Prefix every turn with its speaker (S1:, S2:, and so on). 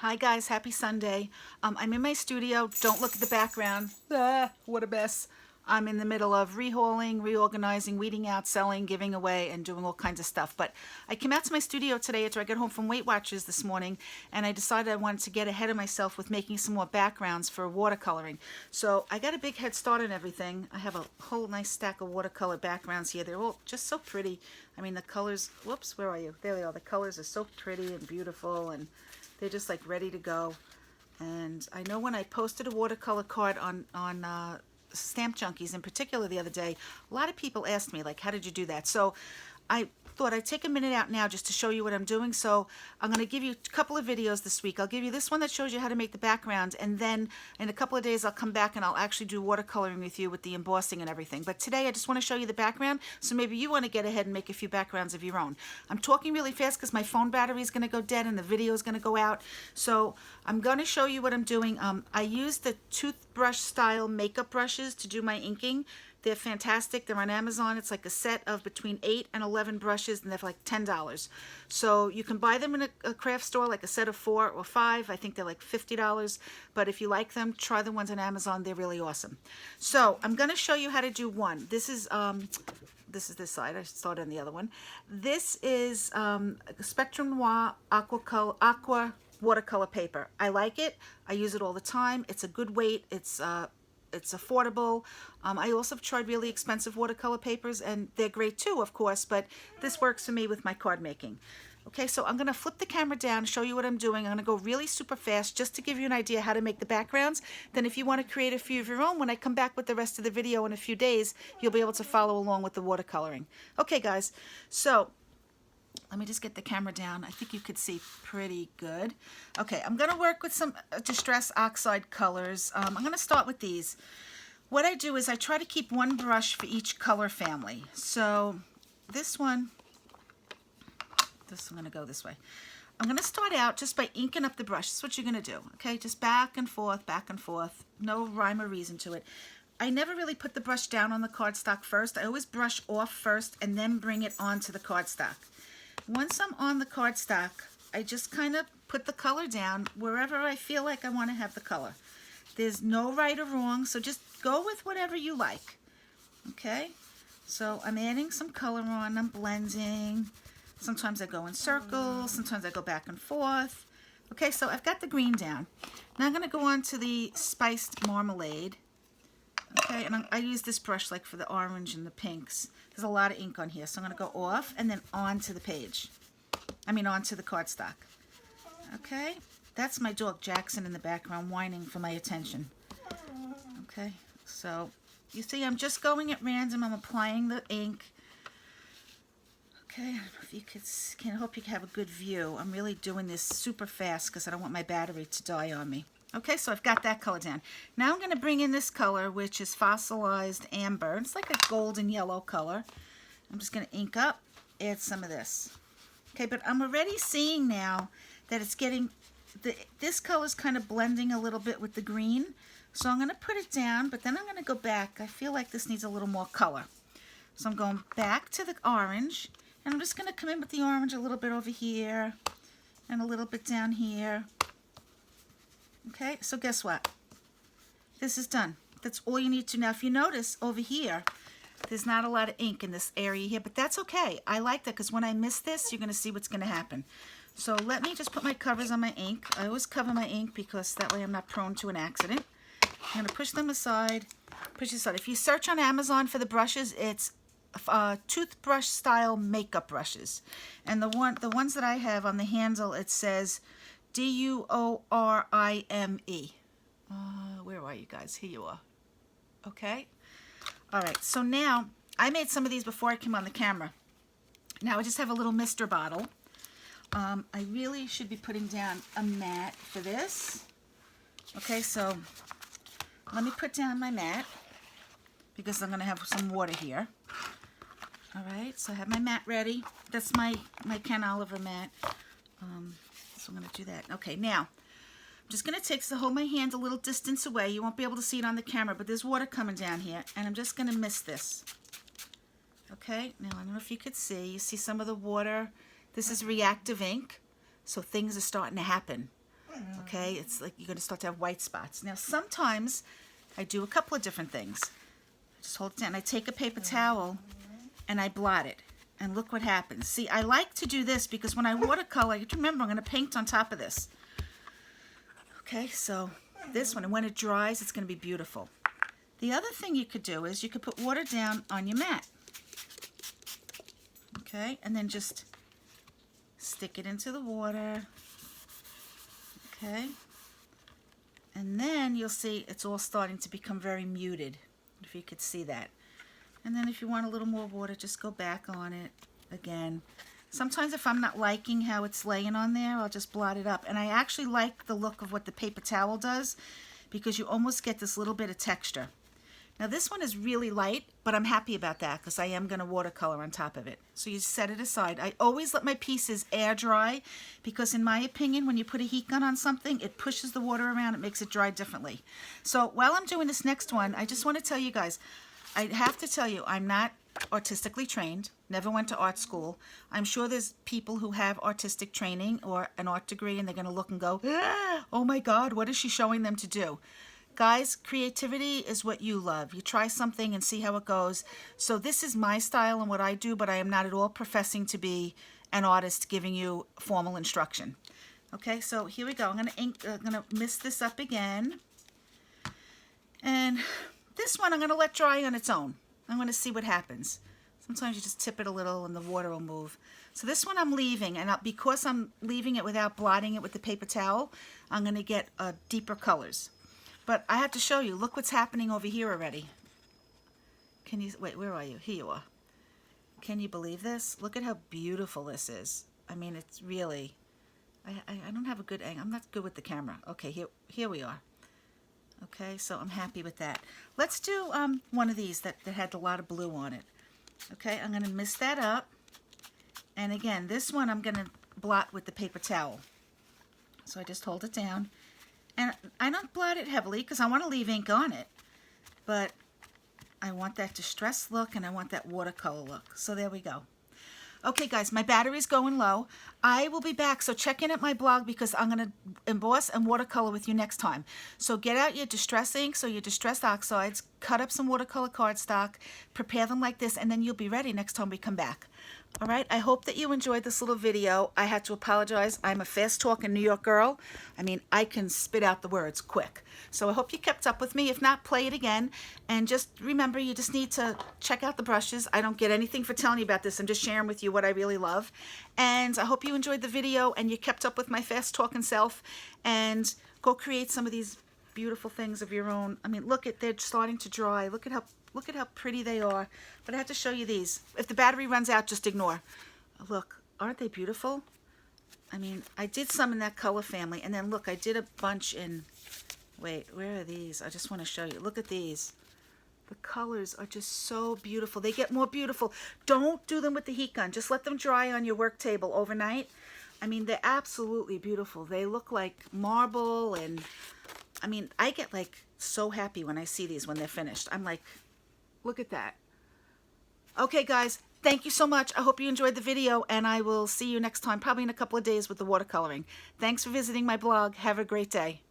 S1: Hi guys, happy Sunday. I'm in my studio. Don't look at the background. What a mess. I'm in the middle of rehauling, reorganizing, weeding out, selling, giving away, and doing all kinds of stuff. But I came out to my studio today after I got home from Weight Watchers this morning, and I decided I wanted to get ahead of myself with making some more backgrounds for watercoloring. So I got a big head start on everything. I have a whole nice stack of watercolor backgrounds here. They're all just so pretty. I mean, the colors, whoops, where are you? There they are. The colors are so pretty and beautiful, and they're just like ready to go. And I know when I posted a watercolor card on Stamp Junkies in particular the other day, a lot of people asked me, like, how did you do that? So I thought I'd take a minute out now just to show you what I'm doing. So I'm going to give you a couple of videos this week. I'll give you this one that shows you how to make the background, and then in a couple of days I'll come back and I'll actually do watercoloring with you with the embossing and everything. But today I just want to show you the background, so maybe you want to get ahead and make a few backgrounds of your own. I'm talking really fast because my phone battery is going to go dead and the video is going to go out. So I'm going to show you what I'm doing. I use the toothbrush style makeup brushes to do my inking. They're fantastic. They're on Amazon. It's like a set of between 8 and 11 brushes, and they're for like $10. So you can buy them in a craft store, like a set of 4 or 5. I think they're like $50. But if you like them, try the ones on Amazon. They're really awesome. So I'm going to show you how to do one. This is this side. I started on the other one. This is Spectrum Noir Aqua watercolor paper. I like it. I use it all the time. It's a good weight. It's affordable. I also have tried really expensive watercolor papers, and they're great too, of course, but this works for me with my card making. Okay, so I'm going to flip the camera down, show you what I'm doing. I'm going to go really super fast just to give you an idea how to make the backgrounds. Then if you want to create a few of your own, when I come back with the rest of the video in a few days, you'll be able to follow along with the watercoloring. Okay, guys, so let me just get the camera down. I think you could see pretty good. Okay, I'm going to work with some Distress Oxide colors. I'm going to start with these. What I do is I try to keep one brush for each color family. So this one, I'm going to go this way. I'm going to start out just by inking up the brush. That's what you're going to do, okay? Just back and forth, no rhyme or reason to it. I never really put the brush down on the cardstock first. I always brush off first and then bring it onto the cardstock. Once I'm on the cardstock, I just kind of put the color down wherever I feel like I want to have the color. There's no right or wrong, so just go with whatever you like. Okay? So I'm adding some color on, I'm blending. Sometimes I go in circles, sometimes I go back and forth. Okay, so I've got the green down. Now I'm going to go on to the spiced marmalade. Okay, and I use this brush like for the orange and the pinks. There's a lot of ink on here, so I'm going to go off and then onto the page. Onto the cardstock. Okay, that's my dog Jackson in the background whining for my attention. Okay, so you see I'm just going at random. I'm applying the ink. Okay, I don't know if you I hope you can have a good view. I'm really doing this super fast because I don't want my battery to die on me. Okay, so I've got that color down. Now I'm going to bring in this color, which is fossilized amber. It's like a golden yellow color. I'm just going to ink up, add some of this. Okay, but I'm already seeing now that it's getting, this color is kind of blending a little bit with the green. So I'm going to put it down, but then I'm going to go back. I feel like this needs a little more color. So I'm going back to the orange, and I'm just going to come in with the orange a little bit over here and a little bit down here. Okay, so guess what? This is done. That's all you need to. Now, if you notice over here, there's not a lot of ink in this area here, but that's okay. I like that because when I miss this, you're going to see what's going to happen. So let me just put my covers on my ink. I always cover my ink because that way I'm not prone to an accident. I'm going to push them aside. Push this aside. If you search on Amazon for the brushes, it's toothbrush style makeup brushes. And the ones that I have on the handle, it says Durime. Where are you guys? Here you are. Okay. All right. So now I made some of these before I came on the camera. Now I just have a little mister bottle. I really should be putting down a mat for this. Okay. So let me put down my mat because I'm going to have some water here. All right. So I have my mat ready. That's my Ken Oliver mat. So I'm going to do that. Okay, now, I'm just going to hold my hand a little distance away. You won't be able to see it on the camera, but there's water coming down here, and I'm just going to mist this. Okay, now I don't know if you could see. You see some of the water. This is reactive ink, so things are starting to happen. Okay, it's like you're going to start to have white spots. Now, sometimes I do a couple of different things. Just hold it down. I take a paper towel and I blot it. And look what happens. See, I like to do this because when I watercolor, you have to remember I'm going to paint on top of this. Okay, so this one, and when it dries, it's going to be beautiful. The other thing you could do is you could put water down on your mat. Okay, and then just stick it into the water. Okay, and then you'll see it's all starting to become very muted, if you could see that. And then if you want a little more water, just go back on it again. Sometimes if I'm not liking how it's laying on there, I'll just blot it up. And I actually like the look of what the paper towel does because you almost get this little bit of texture. Now this one is really light, but I'm happy about that because I am going to watercolor on top of it. So you set it aside. I always let my pieces air dry because in my opinion, when you put a heat gun on something, it pushes the water around, it makes it dry differently. So while I'm doing this next one, I just want to tell you guys, I have to tell you, I'm not artistically trained, never went to art school. I'm sure there's people who have artistic training or an art degree and they're going to look and go, oh my God, what is she showing them to do? Guys, creativity is what you love. You try something and see how it goes. So this is my style and what I do, but I am not at all professing to be an artist giving you formal instruction. Okay, so here we go. I'm gonna mist this up again. And this one I'm gonna let dry on its own. I'm gonna see what happens. Sometimes you just tip it a little and the water will move. So this one I'm leaving, and because I'm leaving it without blotting it with the paper towel, I'm gonna get deeper colors. But I have to show you, look what's happening over here already. Can you, wait, where are you? Here you are. Can you believe this? Look at how beautiful this is. I mean, it's really, I don't have a good angle. I'm not good with the camera. Okay, here we are. Okay, so I'm happy with that. Let's do one of these that had a lot of blue on it. Okay, I'm going to mist that up. And again, this one I'm going to blot with the paper towel. So I just hold it down. And I don't blot it heavily because I want to leave ink on it. But I want that distressed look and I want that watercolor look. So there we go. Okay guys, my battery's going low. I will be back, so check in at my blog because I'm going to emboss and watercolor with you next time. So get out your distress inks or your distressed oxides, cut up some watercolor cardstock, prepare them like this, and then you'll be ready next time we come back. All right, I hope that you enjoyed this little video. I had to apologize. I'm a fast-talking New York girl. I mean, I can spit out the words quick. So I hope you kept up with me. If not, play it again. And just remember, you just need to check out the brushes. I don't get anything for telling you about this. I'm just sharing with you what I really love. And I hope you enjoyed the video and you kept up with my fast-talking self. And go create some of these beautiful things of your own. I mean, look, they're starting to dry. Look at how pretty they are. But I have to show you these. If the battery runs out, just ignore. Look, aren't they beautiful? I mean, I did some in that color family. And then look, I did a bunch in, wait, where are these? I just want to show you. Look at these. The colors are just so beautiful. They get more beautiful. Don't do them with the heat gun. Just let them dry on your work table overnight. I mean, they're absolutely beautiful. They look like marble, and I mean, I get like so happy when I see these when they're finished. I'm like, look at that. Okay, guys, thank you so much. I hope you enjoyed the video, and I will see you next time, probably in a couple of days with the watercoloring. Thanks for visiting my blog. Have a great day.